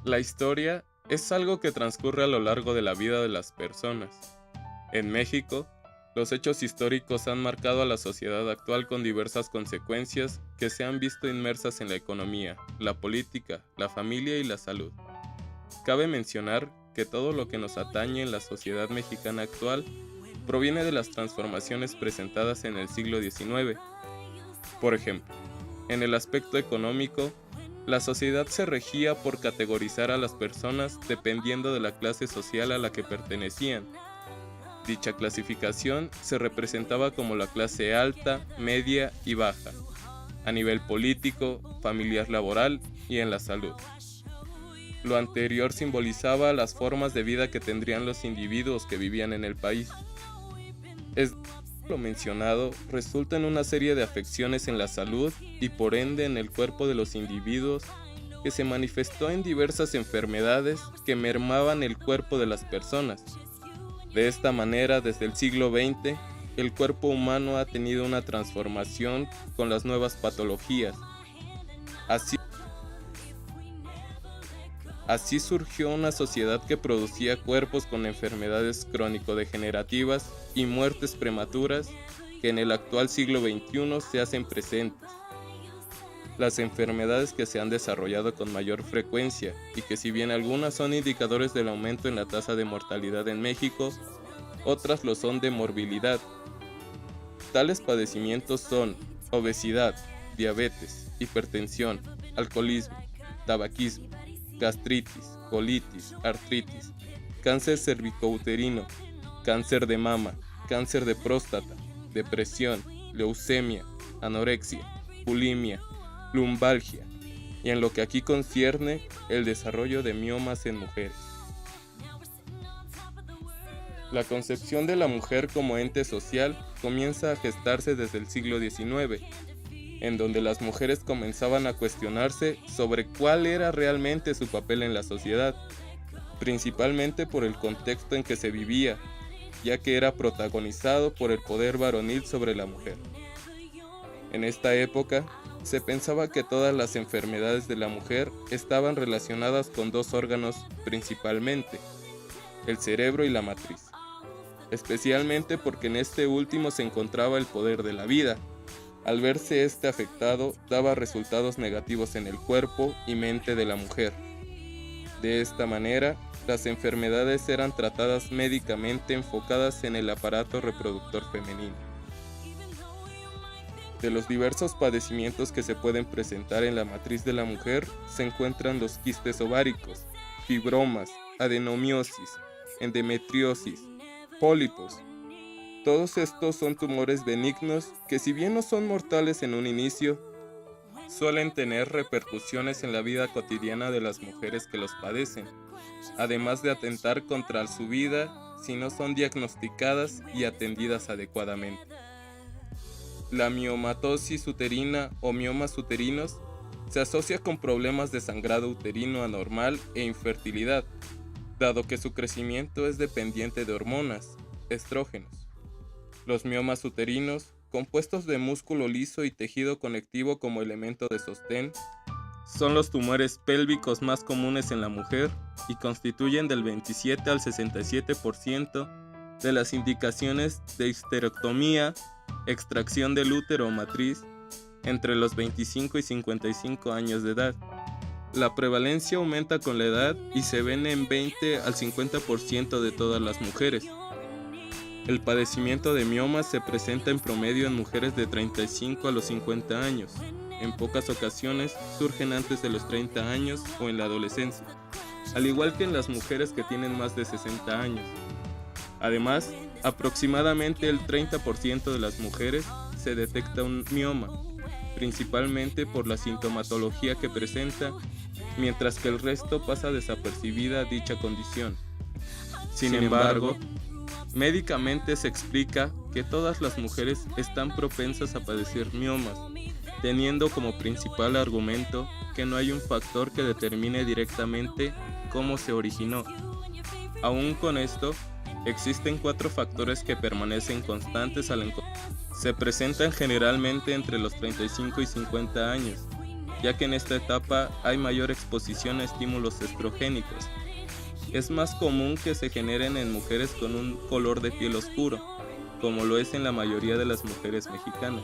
La historia es algo que transcurre a lo largo de la vida de las personas. En México, los hechos históricos han marcado a la sociedad actual con diversas consecuencias que se han visto inmersas en la economía, la política, la familia y la salud. Cabe mencionar que todo lo que nos atañe en la sociedad mexicana actual proviene de las transformaciones presentadas en el siglo XIX. Por ejemplo, en el aspecto económico, la sociedad se regía por categorizar a las personas dependiendo de la clase social a la que pertenecían. Dicha clasificación se representaba como la clase alta, media y baja, a nivel político, familiar, laboral y en la salud. Lo anterior simbolizaba las formas de vida que tendrían los individuos que vivían en el país. Lo mencionado resulta en una serie de afecciones en la salud y por ende en el cuerpo de los individuos que se manifestó en diversas enfermedades que mermaban el cuerpo de las personas. De esta manera, desde el siglo XX, el cuerpo humano ha tenido una transformación con las nuevas patologías. Así surgió una sociedad que producía cuerpos con enfermedades crónico-degenerativas y muertes prematuras que en el actual siglo XXI se hacen presentes. Las enfermedades que se han desarrollado con mayor frecuencia y que si bien algunas son indicadores del aumento en la tasa de mortalidad en México, otras lo son de morbilidad. Tales padecimientos son obesidad, diabetes, hipertensión, alcoholismo, tabaquismo, gastritis, colitis, artritis, cáncer cervicouterino, cáncer de mama, cáncer de próstata, depresión, leucemia, anorexia, bulimia, lumbalgia, y en lo que aquí concierne, el desarrollo de miomas en mujeres. La concepción de la mujer como ente social comienza a gestarse desde el siglo XIX, en donde las mujeres comenzaban a cuestionarse sobre cuál era realmente su papel en la sociedad, principalmente por el contexto en que se vivía, ya que era protagonizado por el poder varonil sobre la mujer. En esta época, se pensaba que todas las enfermedades de la mujer estaban relacionadas con dos órganos principalmente, el cerebro y la matriz, especialmente porque en este último se encontraba el poder de la vida. Al verse este afectado, daba resultados negativos en el cuerpo y mente de la mujer. De esta manera, las enfermedades eran tratadas médicamente enfocadas en el aparato reproductor femenino. De los diversos padecimientos que se pueden presentar en la matriz de la mujer, se encuentran los quistes ováricos, fibromas, adenomiosis, endometriosis, pólipos. Todos estos son tumores benignos que, si bien no son mortales en un inicio, suelen tener repercusiones en la vida cotidiana de las mujeres que los padecen, además de atentar contra su vida si no son diagnosticadas y atendidas adecuadamente. La miomatosis uterina o miomas uterinos se asocia con problemas de sangrado uterino anormal e infertilidad, dado que su crecimiento es dependiente de hormonas, estrógenos. Los miomas uterinos, compuestos de músculo liso y tejido conectivo como elemento de sostén, son los tumores pélvicos más comunes en la mujer y constituyen del 27 al 67% de las indicaciones de histerectomía, extracción del útero o matriz, entre los 25 y 55 años de edad. La prevalencia aumenta con la edad y se ven en 20 al 50% de todas las mujeres. El padecimiento de miomas se presenta en promedio en mujeres de 35 a los 50 años. En pocas ocasiones surgen antes de los 30 años o en la adolescencia, al igual que en las mujeres que tienen más de 60 años. Además, aproximadamente el 30% de las mujeres se detecta un mioma, principalmente por la sintomatología que presenta, mientras que el resto pasa desapercibida dicha condición. Sin embargo, médicamente se explica que todas las mujeres están propensas a padecer miomas, teniendo como principal argumento que no hay un factor que determine directamente cómo se originó. Aún con esto, existen 4 factores que permanecen constantes al encontrar. Se presentan generalmente entre los 35 y 50 años, ya que en esta etapa hay mayor exposición a estímulos estrogénicos. Es más común que se generen en mujeres con un color de piel oscuro, como lo es en la mayoría de las mujeres mexicanas.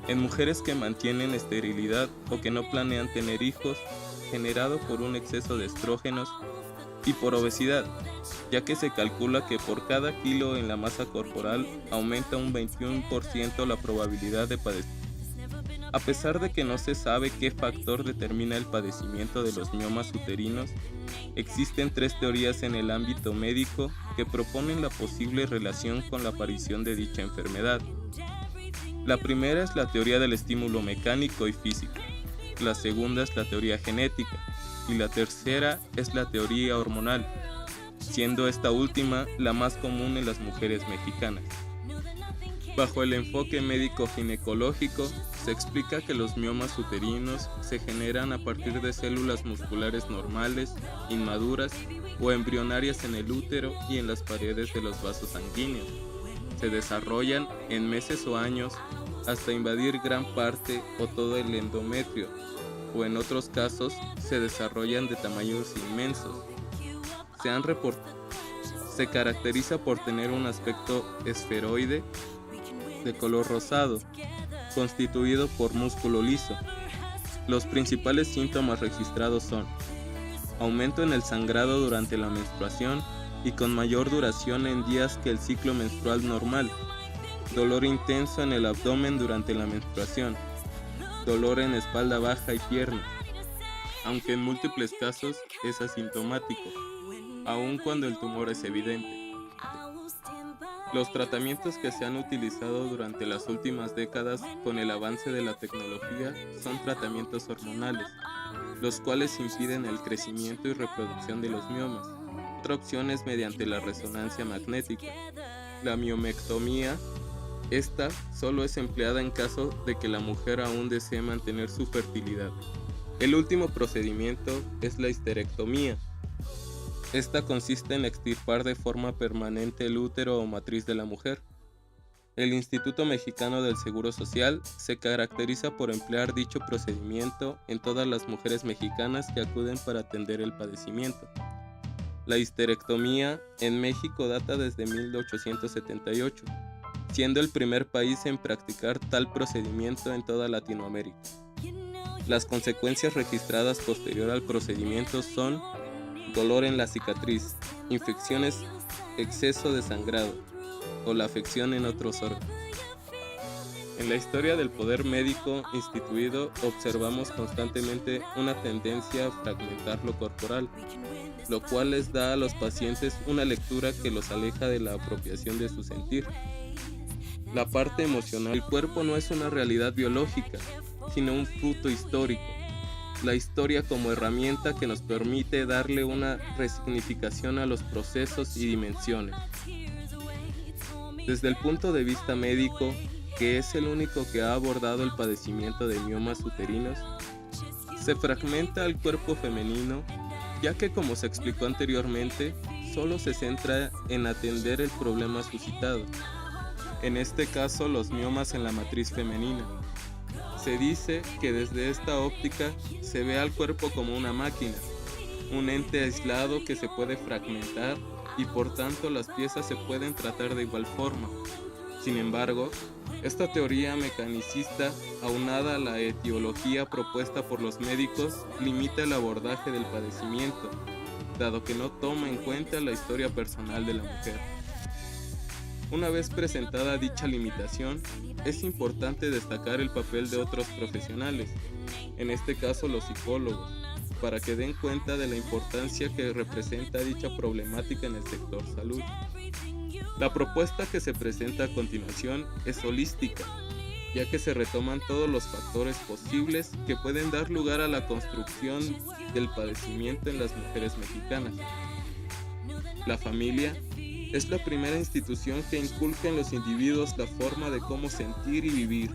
En mujeres que mantienen esterilidad o que no planean tener hijos, generado por un exceso de estrógenos, y por obesidad, ya que se calcula que por cada kilo en la masa corporal aumenta un 21% la probabilidad de padecer. A pesar de que no se sabe qué factor determina el padecimiento de los miomas uterinos, existen 3 teorías en el ámbito médico que proponen la posible relación con la aparición de dicha enfermedad. La primera es la teoría del estímulo mecánico y físico, la segunda es la teoría genética y la tercera es la teoría hormonal, siendo esta última la más común en las mujeres mexicanas. Bajo el enfoque médico-ginecológico, se explica que los miomas uterinos se generan a partir de células musculares normales, inmaduras o embrionarias en el útero y en las paredes de los vasos sanguíneos. Se desarrollan en meses o años hasta invadir gran parte o todo el endometrio, o en otros casos se desarrollan de tamaños inmensos. Se caracteriza por tener un aspecto esferoide de color rosado, constituido por músculo liso. Los principales síntomas registrados son aumento en el sangrado durante la menstruación y con mayor duración en días que el ciclo menstrual normal, dolor intenso en el abdomen durante la menstruación, dolor en espalda baja y piernas, aunque en múltiples casos es asintomático, aun cuando el tumor es evidente. Los tratamientos que se han utilizado durante las últimas décadas con el avance de la tecnología son tratamientos hormonales, los cuales impiden el crecimiento y reproducción de los miomas. Otra opción es mediante la resonancia magnética. La miomectomía, esta solo es empleada en caso de que la mujer aún desee mantener su fertilidad. El último procedimiento es la histerectomía. Esta consiste en extirpar de forma permanente el útero o matriz de la mujer. El Instituto Mexicano del Seguro Social se caracteriza por emplear dicho procedimiento en todas las mujeres mexicanas que acuden para atender el padecimiento. La histerectomía en México data desde 1878, siendo el primer país en practicar tal procedimiento en toda Latinoamérica. Las consecuencias registradas posterior al procedimiento son dolor en la cicatriz, infecciones, exceso de sangrado o la afección en otros órganos. En la historia del poder médico instituido observamos constantemente una tendencia a fragmentar lo corporal, lo cual les da a los pacientes una lectura que los aleja de la apropiación de su sentir. La parte emocional del cuerpo no es una realidad biológica, sino un fruto histórico. La historia como herramienta que nos permite darle una resignificación a los procesos y dimensiones. Desde el punto de vista médico, que es el único que ha abordado el padecimiento de miomas uterinos, se fragmenta al cuerpo femenino, ya que como se explicó anteriormente, solo se centra en atender el problema suscitado, en este caso los miomas en la matriz femenina. Se dice que desde esta óptica se ve al cuerpo como una máquina, un ente aislado que se puede fragmentar y por tanto las piezas se pueden tratar de igual forma. Sin embargo, esta teoría mecanicista, aunada a la etiología propuesta por los médicos, limita el abordaje del padecimiento, dado que no toma en cuenta la historia personal de la mujer. Una vez presentada dicha limitación, es importante destacar el papel de otros profesionales, en este caso los psicólogos, para que den cuenta de la importancia que representa dicha problemática en el sector salud. La propuesta que se presenta a continuación es holística, ya que se retoman todos los factores posibles que pueden dar lugar a la construcción del padecimiento en las mujeres mexicanas. La familia es la primera institución que inculca en los individuos la forma de cómo sentir y vivir,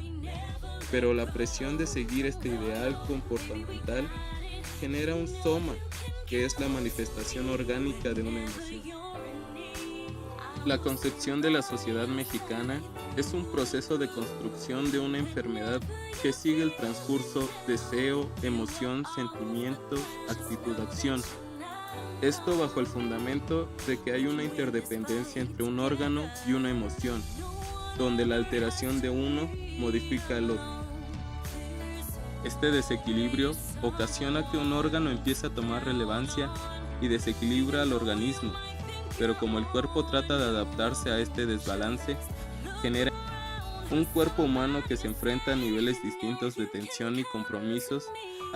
pero la presión de seguir este ideal comportamental genera un soma, que es la manifestación orgánica de una emoción. La concepción de la sociedad mexicana es un proceso de construcción de una enfermedad que sigue el transcurso deseo, emoción, sentimiento, actitud, acción. Esto bajo el fundamento de que hay una interdependencia entre un órgano y una emoción, donde la alteración de uno modifica al otro. Este desequilibrio ocasiona que un órgano empiece a tomar relevancia y desequilibra al organismo, pero como el cuerpo trata de adaptarse a este desbalance, genera un cuerpo humano que se enfrenta a niveles distintos de tensión y compromisos,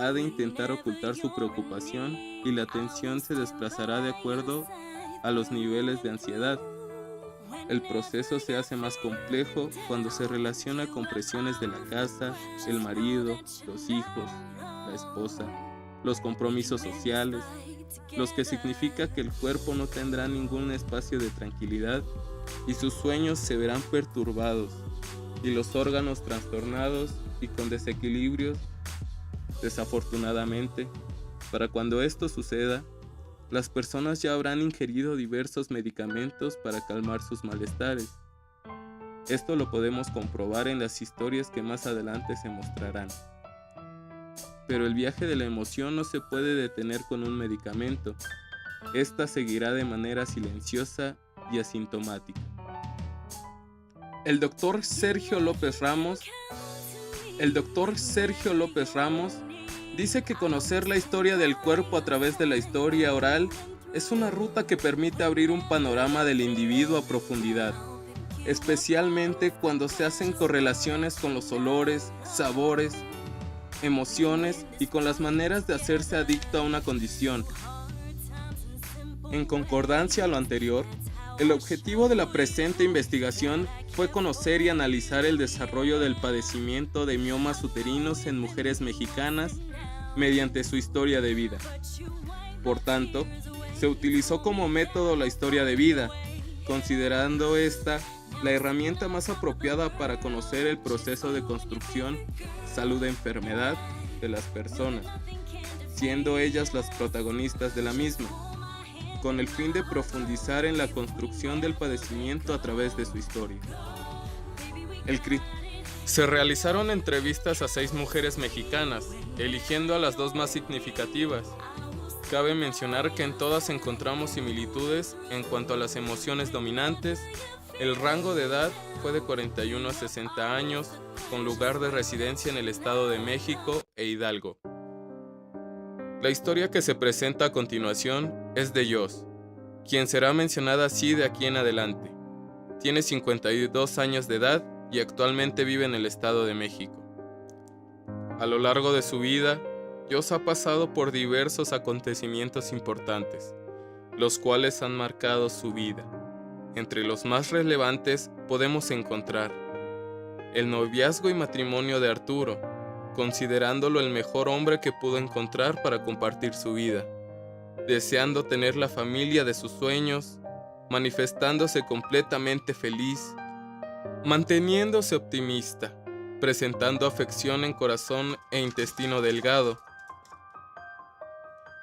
ha de intentar ocultar su preocupación y la tensión se desplazará de acuerdo a los niveles de ansiedad. El proceso se hace más complejo cuando se relaciona con presiones de la casa, el marido, los hijos, la esposa, los compromisos sociales, los que significa que el cuerpo no tendrá ningún espacio de tranquilidad y sus sueños se verán perturbados y los órganos trastornados y con desequilibrios. Desafortunadamente, para cuando esto suceda, las personas ya habrán ingerido diversos medicamentos para calmar sus malestares. Esto lo podemos comprobar en las historias que más adelante se mostrarán. Pero el viaje de la emoción no se puede detener con un medicamento. Esta seguirá de manera silenciosa y asintomática. El doctor Sergio López Ramos dice que conocer la historia del cuerpo a través de la historia oral es una ruta que permite abrir un panorama del individuo a profundidad, especialmente cuando se hacen correlaciones con los olores, sabores, emociones y con las maneras de hacerse adicto a una condición. En concordancia a lo anterior, el objetivo de la presente investigación fue conocer y analizar el desarrollo del padecimiento de miomas uterinos en mujeres mexicanas mediante su historia de vida. Por tanto, se utilizó como método la historia de vida, considerando esta la herramienta más apropiada para conocer el proceso de construcción, salud-enfermedad de las personas, siendo ellas las protagonistas de la misma, con el fin de profundizar en la construcción del padecimiento a través de su historia. Se realizaron entrevistas a 6 mujeres mexicanas, eligiendo a las 2 más significativas. Cabe mencionar que en todas encontramos similitudes en cuanto a las emociones dominantes. El rango de edad fue de 41 a 60 años, con lugar de residencia en el Estado de México e Hidalgo. La historia que se presenta a continuación es de Jos, quien será mencionada así de aquí en adelante. Tiene 52 años de edad y actualmente vive en el Estado de México. A lo largo de su vida, Jos ha pasado por diversos acontecimientos importantes, los cuales han marcado su vida. Entre los más relevantes podemos encontrar el noviazgo y matrimonio de Arturo, considerándolo el mejor hombre que pudo encontrar para compartir su vida, deseando tener la familia de sus sueños, manifestándose completamente feliz, manteniéndose optimista, presentando afección en corazón e intestino delgado,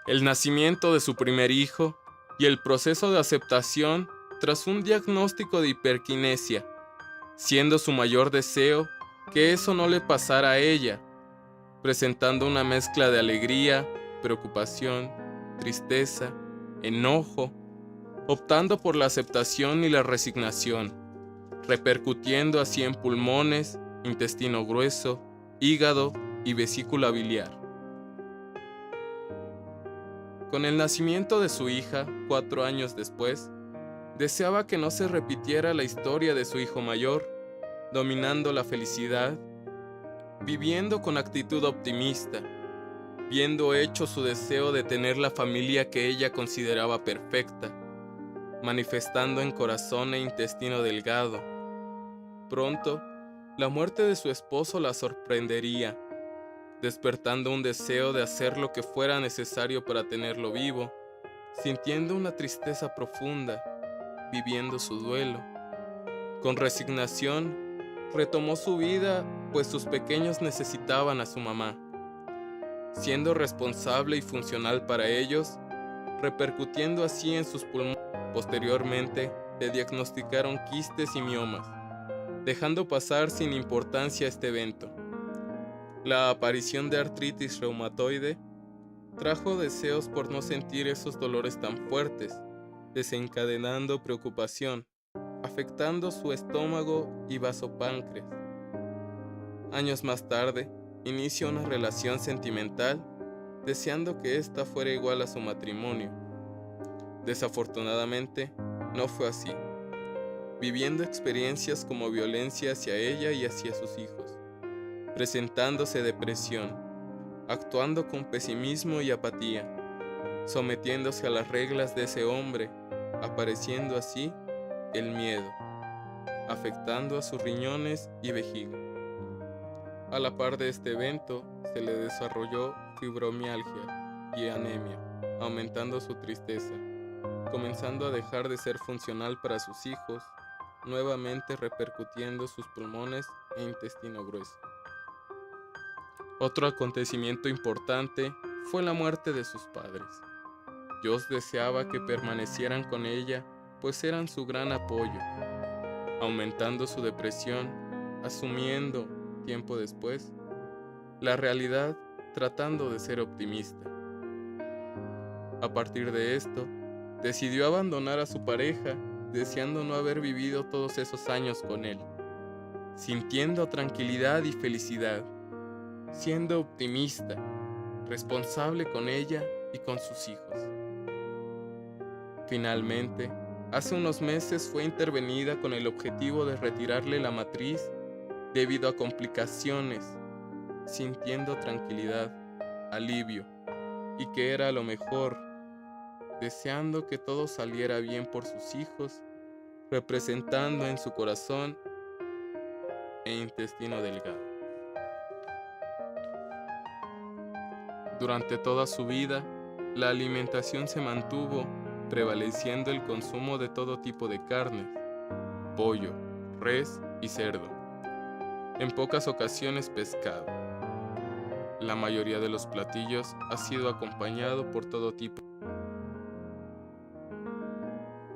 el nacimiento de su primer hijo y el proceso de aceptación tras un diagnóstico de hiperquinesia, siendo su mayor deseo que eso no le pasara a ella, presentando una mezcla de alegría, preocupación, tristeza, enojo, optando por la aceptación y la resignación, repercutiendo así en pulmones, intestino grueso, hígado y vesícula biliar. Con el nacimiento de su hija, 4 años después, deseaba que no se repitiera la historia de su hijo mayor, dominando la felicidad, viviendo con actitud optimista, viendo hecho su deseo de tener la familia que ella consideraba perfecta, manifestando en corazón e intestino delgado. Pronto, la muerte de su esposo la sorprendería, despertando un deseo de hacer lo que fuera necesario para tenerlo vivo, sintiendo una tristeza profunda, viviendo su duelo. Con resignación, retomó su vida, pues sus pequeños necesitaban a su mamá. Siendo responsable y funcional para ellos, repercutiendo así en sus pulmones. Posteriormente, le diagnosticaron quistes y miomas, dejando pasar sin importancia este evento. La aparición de artritis reumatoide trajo deseos por no sentir esos dolores tan fuertes, desencadenando preocupación, afectando su estómago y vasopáncreas. Años más tarde, inicia una relación sentimental, deseando que ésta fuera igual a su matrimonio. Desafortunadamente, no fue así, viviendo experiencias como violencia hacia ella y hacia sus hijos, presentándose depresión, actuando con pesimismo y apatía, sometiéndose a las reglas de ese hombre, apareciendo así el miedo, afectando a sus riñones y vejiga. A la par de este evento, se le desarrolló fibromialgia y anemia, aumentando su tristeza, comenzando a dejar de ser funcional para sus hijos, nuevamente repercutiendo sus pulmones e intestino grueso. Otro acontecimiento importante fue la muerte de sus padres. Dios deseaba que permanecieran con ella, pues eran su gran apoyo, aumentando su depresión, asumiendo, tiempo después, la realidad tratando de ser optimista. A partir de esto, decidió abandonar a su pareja, deseando no haber vivido todos esos años con él, sintiendo tranquilidad y felicidad, siendo optimista, responsable con ella y con sus hijos. Finalmente, hace unos meses fue intervenida con el objetivo de retirarle la matriz debido a complicaciones, sintiendo tranquilidad, alivio y que era lo mejor, deseando que todo saliera bien por sus hijos, representando en su corazón e intestino delgado. Durante toda su vida, la alimentación se mantuvo prevaleciendo el consumo de todo tipo de carnes, pollo, res y cerdo. En pocas ocasiones pescado. La mayoría de los platillos ha sido acompañado por todo tipo.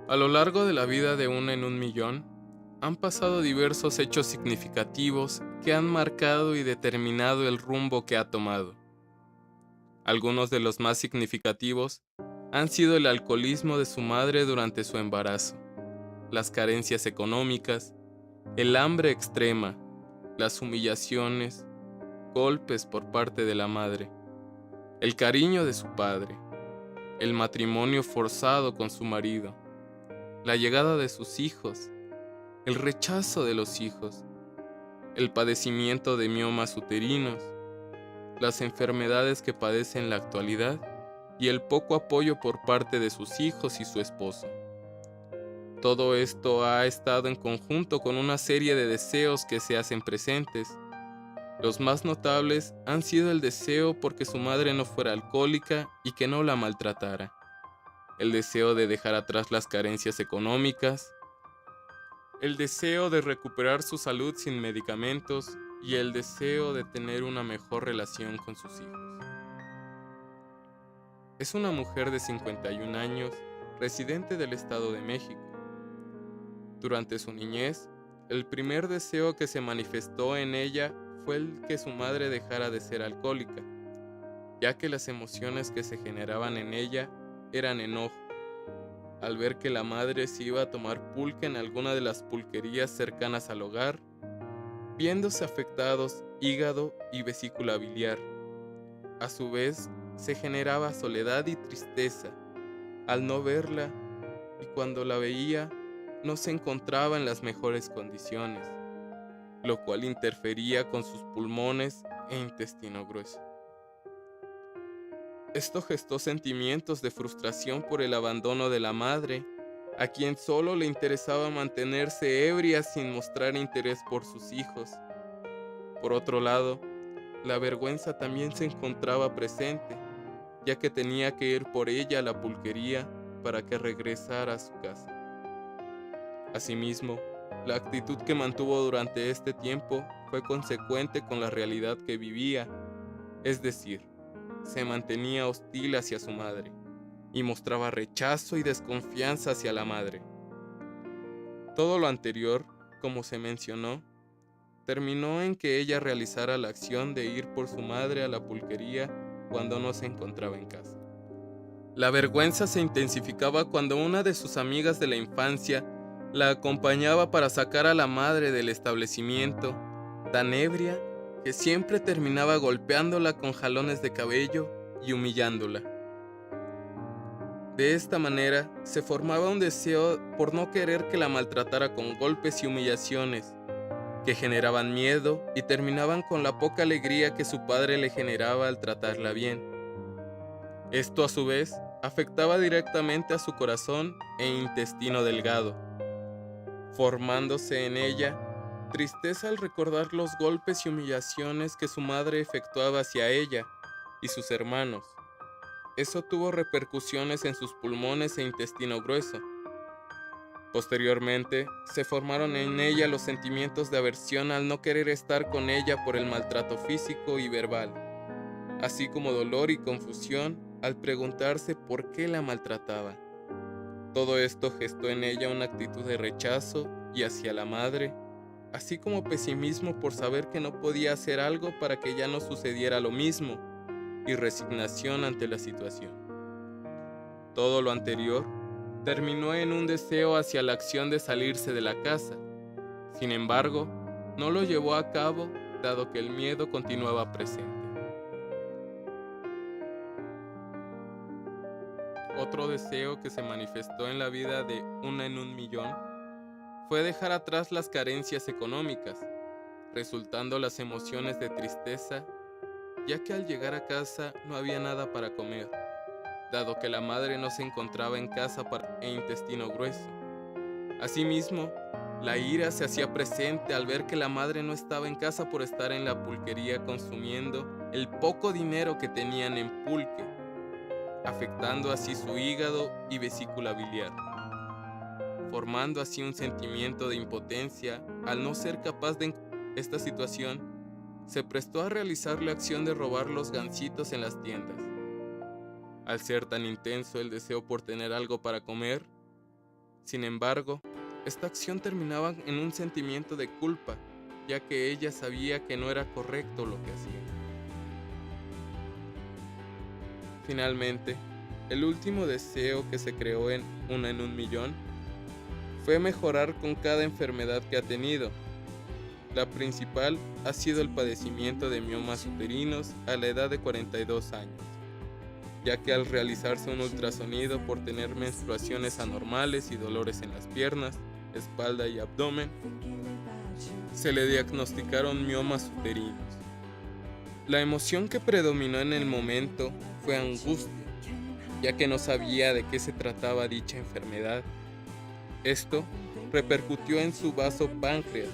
A lo largo de la vida de una en un millón, han pasado diversos hechos significativos que han marcado y determinado el rumbo que ha tomado. Algunos de los más significativos han sido el alcoholismo de su madre durante su embarazo, las carencias económicas, el hambre extrema, las humillaciones, golpes por parte de la madre, el cariño de su padre, el matrimonio forzado con su marido, la llegada de sus hijos, el rechazo de los hijos, el padecimiento de miomas uterinos, las enfermedades que padece en la actualidad y el poco apoyo por parte de sus hijos y su esposo. Todo esto ha estado en conjunto con una serie de deseos que se hacen presentes. Los más notables han sido el deseo porque su madre no fuera alcohólica y que no la maltratara, el deseo de dejar atrás las carencias económicas, el deseo de recuperar su salud sin medicamentos y el deseo de tener una mejor relación con sus hijos. Es una mujer de 51 años, residente del Estado de México. Durante su niñez, el primer deseo que se manifestó en ella fue el que su madre dejara de ser alcohólica, ya que las emociones que se generaban en ella eran enojo, al ver que la madre se iba a tomar pulque en alguna de las pulquerías cercanas al hogar, viéndose afectados hígado y vesícula biliar. A su vez, se generaba soledad y tristeza al no verla, y cuando la veía, no se encontraba en las mejores condiciones, lo cual interfería con sus pulmones e intestino grueso. Esto gestó sentimientos de frustración por el abandono de la madre, a quien solo le interesaba mantenerse ebria sin mostrar interés por sus hijos. Por otro lado, la vergüenza también se encontraba presente, ya que tenía que ir por ella a la pulquería para que regresara a su casa. Asimismo, la actitud que mantuvo durante este tiempo fue consecuente con la realidad que vivía, es decir, se mantenía hostil hacia su madre y mostraba rechazo y desconfianza hacia la madre. Todo lo anterior, como se mencionó, terminó en que ella realizara la acción de ir por su madre a la pulquería cuando no se encontraba en casa. La vergüenza se intensificaba cuando una de sus amigas de la infancia la acompañaba para sacar a la madre del establecimiento, tan ebria que siempre terminaba golpeándola con jalones de cabello y humillándola. De esta manera, se formaba un deseo por no querer que la maltratara con golpes y humillaciones, que generaban miedo y terminaban con la poca alegría que su padre le generaba al tratarla bien. Esto, a su vez, afectaba directamente a su corazón e intestino delgado, formándose en ella tristeza al recordar los golpes y humillaciones que su madre efectuaba hacia ella y sus hermanos. Eso tuvo repercusiones en sus pulmones e intestino grueso. Posteriormente, se formaron en ella los sentimientos de aversión al no querer estar con ella por el maltrato físico y verbal, así como dolor y confusión al preguntarse por qué la maltrataba. Todo esto gestó en ella una actitud de rechazo y hacia la madre, así como pesimismo por saber que no podía hacer algo para que ya no sucediera lo mismo, y resignación ante la situación. Todo lo anterior terminó en un deseo hacia la acción de salirse de la casa. Sin embargo, no lo llevó a cabo dado que el miedo continuaba presente. Otro deseo que se manifestó en la vida de una en un millón fue dejar atrás las carencias económicas, resultando las emociones de tristeza, ya que al llegar a casa no había nada para comer, dado que la madre no se encontraba en casa e intestino grueso. Asimismo, la ira se hacía presente al ver que la madre no estaba en casa por estar en la pulquería consumiendo el poco dinero que tenían en pulque, afectando así su hígado y vesícula biliar, formando así un sentimiento de impotencia al no ser capaz de esta situación. Se prestó a realizar la acción de robar los gansitos en las tiendas. Al ser tan intenso el deseo por tener algo para comer, sin embargo, esta acción terminaba en un sentimiento de culpa, ya que ella sabía que no era correcto lo que hacía. Finalmente, el último deseo que se creó en una en un millón fue mejorar con cada enfermedad que ha tenido. La principal ha sido el padecimiento de miomas uterinos a la edad de 42 años, ya que al realizarse un ultrasonido por tener menstruaciones anormales y dolores en las piernas, espalda y abdomen, se le diagnosticaron miomas uterinos. La emoción que predominó en el momento fue angustia, ya que no sabía de qué se trataba dicha enfermedad. Esto repercutió en su vaso páncreas.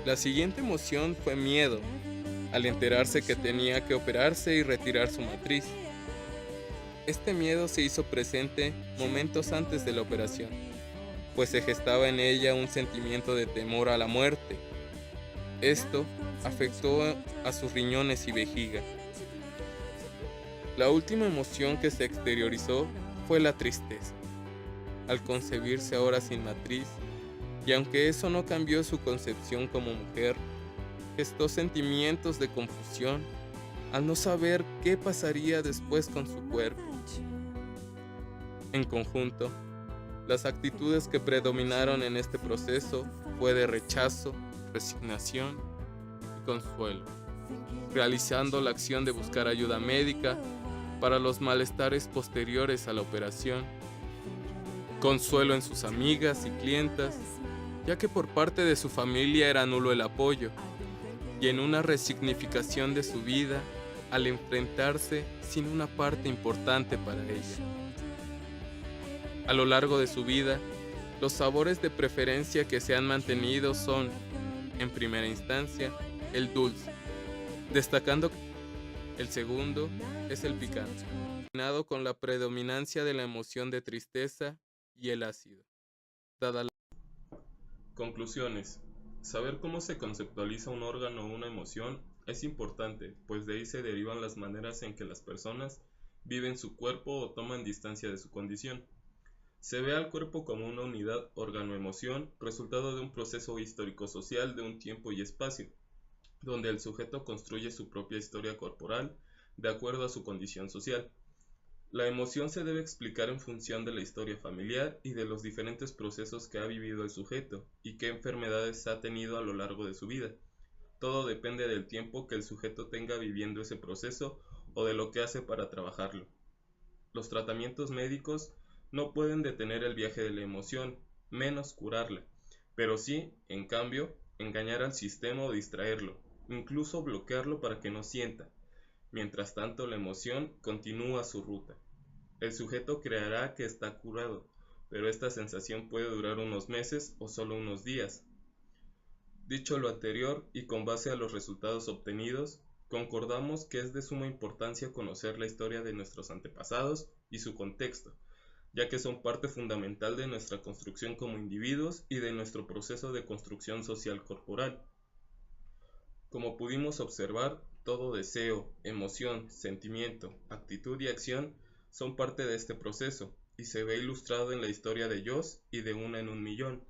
La siguiente emoción fue miedo, al enterarse que tenía que operarse y retirar su matriz. Este miedo se hizo presente momentos antes de la operación, pues se gestaba en ella un sentimiento de temor a la muerte. Esto afectó a sus riñones y vejiga. La última emoción que se exteriorizó fue la tristeza, al concebirse ahora sin matriz, y aunque eso no cambió su concepción como mujer, gestó sentimientos de confusión al no saber qué pasaría después con su cuerpo. En conjunto, las actitudes que predominaron en este proceso fue de rechazo, resignación y consuelo, realizando la acción de buscar ayuda médica para los malestares posteriores a la operación, consuelo en sus amigas y clientas, ya que por parte de su familia era nulo el apoyo, y en una resignificación de su vida al enfrentarse sin una parte importante para ella. A lo largo de su vida, los sabores de preferencia que se han mantenido son, en primera instancia, el dulce, destacando el segundo es el picante, combinado con la predominancia de la emoción de tristeza y el ácido. Dada la... Conclusiones. Saber cómo se conceptualiza un órgano o una emoción es importante, pues de ahí se derivan las maneras en que las personas viven su cuerpo o toman distancia de su condición. Se ve al cuerpo como una unidad órgano-emoción, resultado de un proceso histórico-social de un tiempo y espacio, donde el sujeto construye su propia historia corporal de acuerdo a su condición social. La emoción se debe explicar en función de la historia familiar y de los diferentes procesos que ha vivido el sujeto y qué enfermedades ha tenido a lo largo de su vida. Todo depende del tiempo que el sujeto tenga viviendo ese proceso o de lo que hace para trabajarlo. Los tratamientos médicos no pueden detener el viaje de la emoción, menos curarla, pero sí, en cambio, engañar al sistema o distraerlo, incluso bloquearlo para que no sienta. Mientras tanto, la emoción continúa su ruta. El sujeto creerá que está curado, pero esta sensación puede durar unos meses o solo unos días. Dicho lo anterior y con base a los resultados obtenidos, concordamos que es de suma importancia conocer la historia de nuestros antepasados y su contexto, ya que son parte fundamental de nuestra construcción como individuos y de nuestro proceso de construcción social corporal. Como pudimos observar, todo deseo, emoción, sentimiento, actitud y acción son parte de este proceso y se ve ilustrado en la historia de Joss y de Una en un Millón,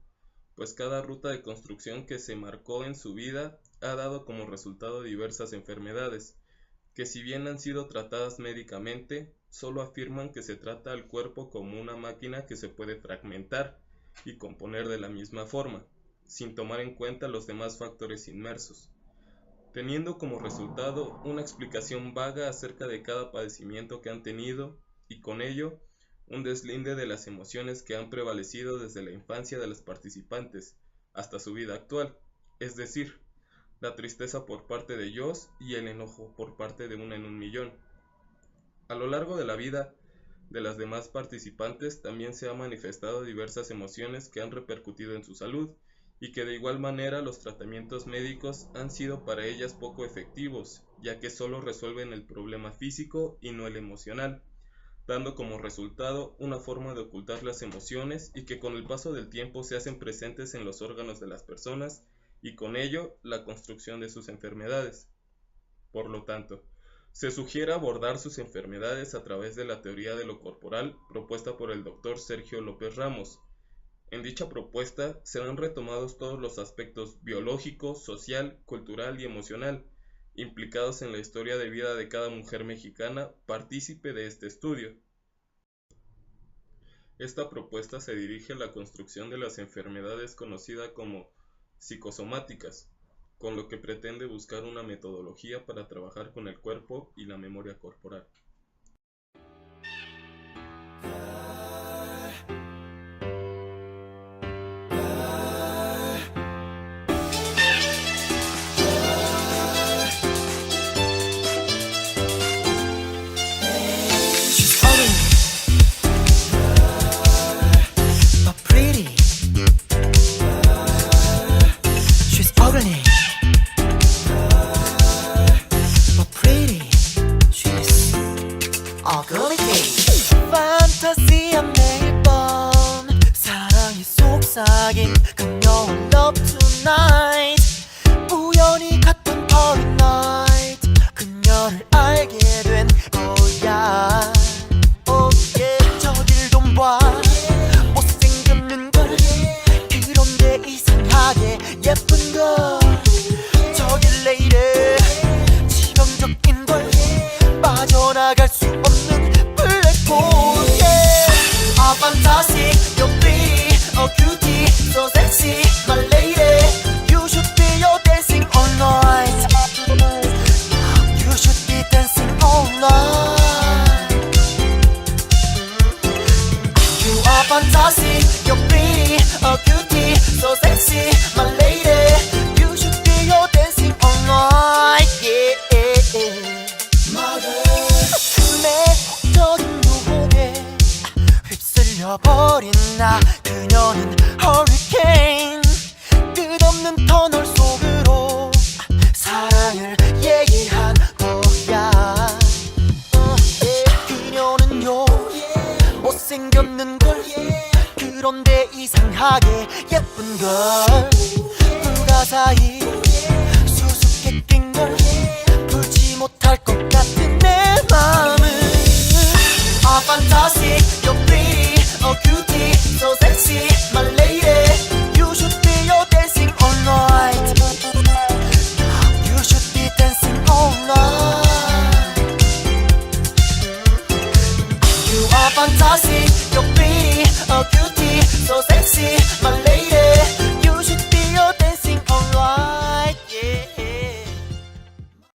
pues cada ruta de construcción que se marcó en su vida ha dado como resultado diversas enfermedades, que si bien han sido tratadas médicamente, solo afirman que se trata al cuerpo como una máquina que se puede fragmentar y componer de la misma forma, sin tomar en cuenta los demás factores inmersos, teniendo como resultado una explicación vaga acerca de cada padecimiento que han tenido y con ello un deslinde de las emociones que han prevalecido desde la infancia de los participantes hasta su vida actual, es decir, la tristeza por parte de Joss y el enojo por parte de Una en un Millón. A lo largo de la vida de las demás participantes también se han manifestado diversas emociones que han repercutido en su salud y que de igual manera los tratamientos médicos han sido para ellas poco efectivos, ya que solo resuelven el problema físico y no el emocional, dando como resultado una forma de ocultar las emociones y que con el paso del tiempo se hacen presentes en los órganos de las personas y con ello la construcción de sus enfermedades. Por lo tanto, se sugiere abordar sus enfermedades a través de la teoría de lo corporal propuesta por el Dr. Sergio López Ramos. En dicha propuesta serán retomados todos los aspectos biológico, social, cultural y emocional implicados en la historia de vida de cada mujer mexicana partícipe de este estudio. Esta propuesta se dirige a la construcción de las enfermedades conocidas como psicosomáticas, con lo que pretende buscar una metodología para trabajar con el cuerpo y la memoria corporal. 판타지한 매일 밤 사랑에 속삭인 그녀와 love tonight 우연히 갔던 party night 그녀를 알게 된 거야 oh yeah 저길 좀 봐 못생겼는 걸 그런데 이상하게 예쁜 걸 저길 왜 이래 치명적인 걸 빠져나갈 수 없는 블랙홀 yeah. A fantastic, you're pretty, a cutie, so sexy, my lady. You should be your dancing all night. You should be dancing all night. You are fantastic, you're pretty, a cutie, so sexy, my lady. You should be your dancing all night. Yeah. 매혹적인 유혹에 휩쓸려버린 나 그녀는 허리케인 끝없는 터널 속으로 사랑을 얘기한 거야 그녀는요 못생겼는걸 그런데 이상하게 예쁜걸 불가사의 수수께끼인걸 풀지 못할 것 같은 내 맘은 A fantastic, you're pretty, a cutie my lady. You should be your dancing all night. You should be dancing all night. You are fantastic, you're pretty, a cutie, so sexy, my lady.